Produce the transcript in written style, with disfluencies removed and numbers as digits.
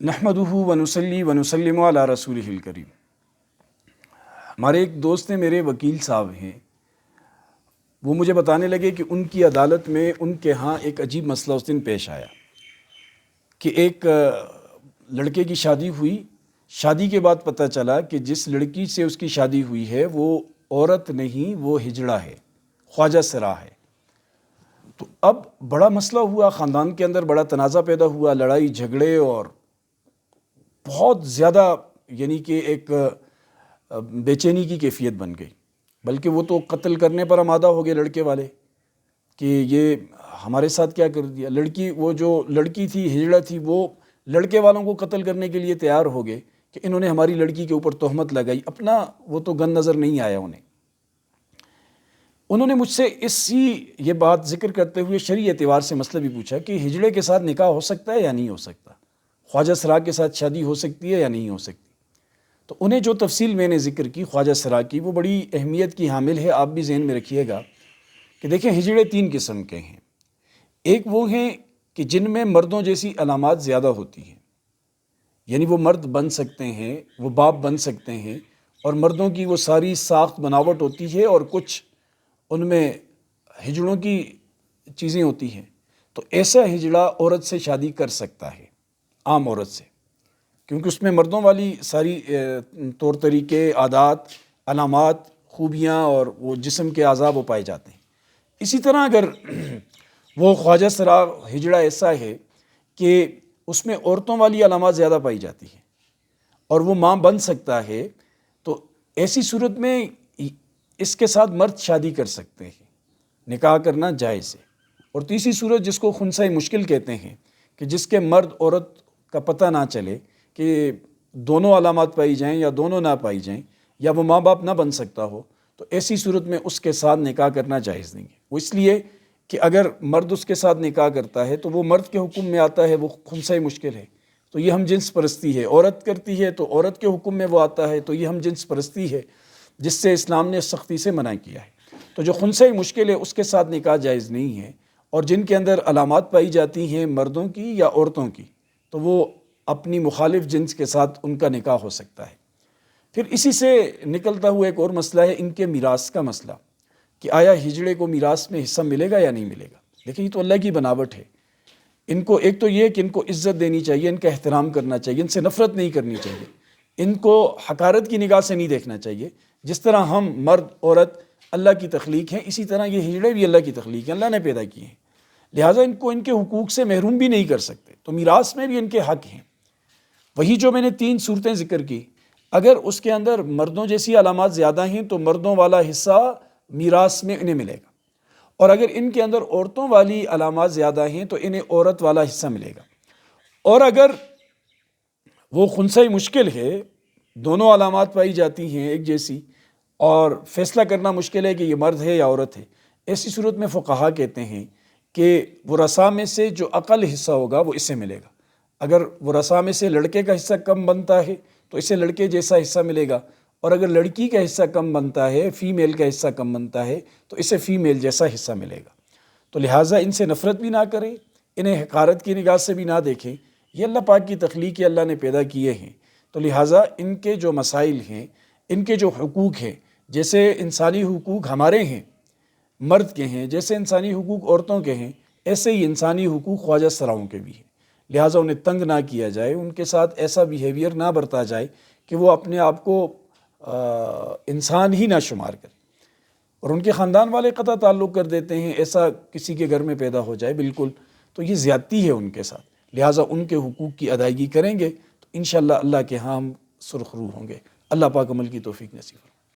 نحمدہ ونصلی ونسلم علی رسولہ الکریم۔ ہمارے ایک دوست ہیں، میرے وکیل صاحب ہیں، وہ مجھے بتانے لگے کہ ان کی عدالت میں ان کے ہاں ایک عجیب مسئلہ اس دن پیش آیا کہ ایک لڑکے کی شادی ہوئی۔ شادی کے بعد پتہ چلا کہ جس لڑکی سے اس کی شادی ہوئی ہے وہ عورت نہیں، وہ ہجڑا ہے، خواجہ سرا ہے۔ تو اب بڑا مسئلہ ہوا، خاندان کے اندر بڑا تنازع پیدا ہوا، لڑائی جھگڑے، اور بہت زیادہ یعنی کہ ایک بے چینی کی کیفیت بن گئی۔ بلکہ وہ تو قتل کرنے پر آمادہ ہو گئے لڑکے والے کہ یہ ہمارے ساتھ کیا کر دیا۔ لڑکی، وہ جو لڑکی تھی، ہجڑا تھی، وہ لڑکے والوں کو قتل کرنے کے لیے تیار ہو گئے کہ انہوں نے ہماری لڑکی کے اوپر تہمت لگائی۔ اپنا وہ تو گن نظر نہیں آیا انہوں نے مجھ سے یہ بات ذکر کرتے ہوئے شرعی اعتبار سے مسئلہ بھی پوچھا کہ ہجڑے کے ساتھ نکاح ہو سکتا ہے یا نہیں ہو سکتا، خواجہ سرا کے ساتھ شادی ہو سکتی ہے یا نہیں ہو سکتی۔ تو انہیں جو تفصیل میں نے ذکر کی خواجہ سرا کی، وہ بڑی اہمیت کی حامل ہے، آپ بھی ذہن میں رکھیے گا کہ دیکھیں ہجڑے 3 قسم کے ہیں۔ ایک وہ ہیں کہ جن میں مردوں جیسی علامات زیادہ ہوتی ہیں، یعنی وہ مرد بن سکتے ہیں، وہ باپ بن سکتے ہیں، اور مردوں کی وہ ساری ساخت بناوٹ ہوتی ہے، اور کچھ ان میں ہجڑوں کی چیزیں ہوتی ہیں۔ تو ایسا ہجڑا عورت سے شادی کر سکتا ہے، عام عورت سے، کیونکہ اس میں مردوں والی ساری طور طریقے، عادات، علامات، خوبیاں اور وہ جسم کے اعضاء وہ پائے جاتے ہیں۔ اسی طرح اگر وہ خواجہ سرا ہجڑا ایسا ہے کہ اس میں عورتوں والی علامات زیادہ پائی جاتی ہیں اور وہ ماں بن سکتا ہے، تو ایسی صورت میں اس کے ساتھ مرد شادی کر سکتے ہیں، نکاح کرنا جائز ہے۔ اور تیسری صورت جس کو خنثی مشکل کہتے ہیں، کہ جس کے مرد عورت کا پتہ نہ چلے، کہ دونوں علامات پائی جائیں یا دونوں نہ پائی جائیں، یا وہ ماں باپ نہ بن سکتا ہو، تو ایسی صورت میں اس کے ساتھ نکاح کرنا جائز نہیں ہے۔ وہ اس لیے کہ اگر مرد اس کے ساتھ نکاح کرتا ہے تو وہ مرد کے حکم میں آتا ہے، وہ خنثی مشکل ہے، تو یہ ہم جنس پرستی ہے۔ عورت کرتی ہے تو عورت کے حکم میں وہ آتا ہے، تو یہ ہم جنس پرستی ہے، جس سے اسلام نے سختی سے منع کیا ہے۔ تو جو خنثی مشکل ہے اس کے ساتھ نکاح جائز نہیں ہے، اور جن کے اندر علامات پائی جاتی ہیں مردوں کی یا عورتوں کی، تو وہ اپنی مخالف جنس کے ساتھ ان کا نکاح ہو سکتا ہے۔ پھر اسی سے نکلتا ہوا ایک اور مسئلہ ہے ان کے میراث کا مسئلہ، کہ آیا ہجڑے کو میراث میں حصہ ملے گا یا نہیں ملے گا۔ دیکھیں یہ تو اللہ کی بناوٹ ہے۔ ان کو ایک تو یہ کہ ان کو عزت دینی چاہیے، ان کا احترام کرنا چاہیے، ان سے نفرت نہیں کرنی چاہیے، ان کو حقارت کی نگاہ سے نہیں دیکھنا چاہیے۔ جس طرح ہم مرد عورت اللہ کی تخلیق ہیں، اسی طرح یہ ہجڑے بھی اللہ کی تخلیق ہیں، اللہ نے پیدا کیے ہیں، لہٰذا ان کو ان کے حقوق سے محروم بھی نہیں کر سکتے۔ تو میراث میں بھی ان کے حق ہیں۔ وہی جو میں نے 3 صورتیں ذکر کی، اگر اس کے اندر مردوں جیسی علامات زیادہ ہیں تو مردوں والا حصہ میراث میں انہیں ملے گا، اور اگر ان کے اندر عورتوں والی علامات زیادہ ہیں تو انہیں عورت والا حصہ ملے گا۔ اور اگر وہ خنثی مشکل ہے، دونوں علامات پائی جاتی ہیں ایک جیسی، اور فیصلہ کرنا مشکل ہے کہ یہ مرد ہے یا عورت ہے، ایسی صورت میں فقہا کہتے ہیں کہ ورثاء میں سے جو اقل حصہ ہوگا وہ اس سے ملے گا۔ اگر ورثاء میں سے لڑکے کا حصہ کم بنتا ہے تو اسے لڑکے جیسا حصہ ملے گا، اور اگر لڑکی کا حصہ کم بنتا ہے، فیمیل کا حصہ کم بنتا ہے، تو اسے فیمیل جیسا حصہ ملے گا۔ تو لہٰذا ان سے نفرت بھی نہ کریں، انہیں حقارت کی نگاہ سے بھی نہ دیکھیں، یہ اللہ پاک کی تخلیق ہے، اللہ نے پیدا کیے ہیں۔ تو لہٰذا ان کے جو مسائل ہیں، ان کے جو حقوق ہیں، جیسے انسانی حقوق ہمارے ہیں مرد کے ہیں، جیسے انسانی حقوق عورتوں کے ہیں، ایسے ہی انسانی حقوق خواجہ سراؤں کے بھی ہیں۔ لہٰذا انہیں تنگ نہ کیا جائے، ان کے ساتھ ایسا بیہیویئر نہ برتا جائے کہ وہ اپنے آپ کو انسان ہی نہ شمار کریں، اور ان کے خاندان والے قطع تعلق کر دیتے ہیں، ایسا کسی کے گھر میں پیدا ہو جائے بالکل، تو یہ زیادتی ہے ان کے ساتھ۔ لہٰذا ان کے حقوق کی ادائیگی کریں گے تو انشاءاللہ اللہ کے ہاں ہم سرخرو ہوں گے۔ اللہ پاک عمل کی توفیق نصیب فرمائے۔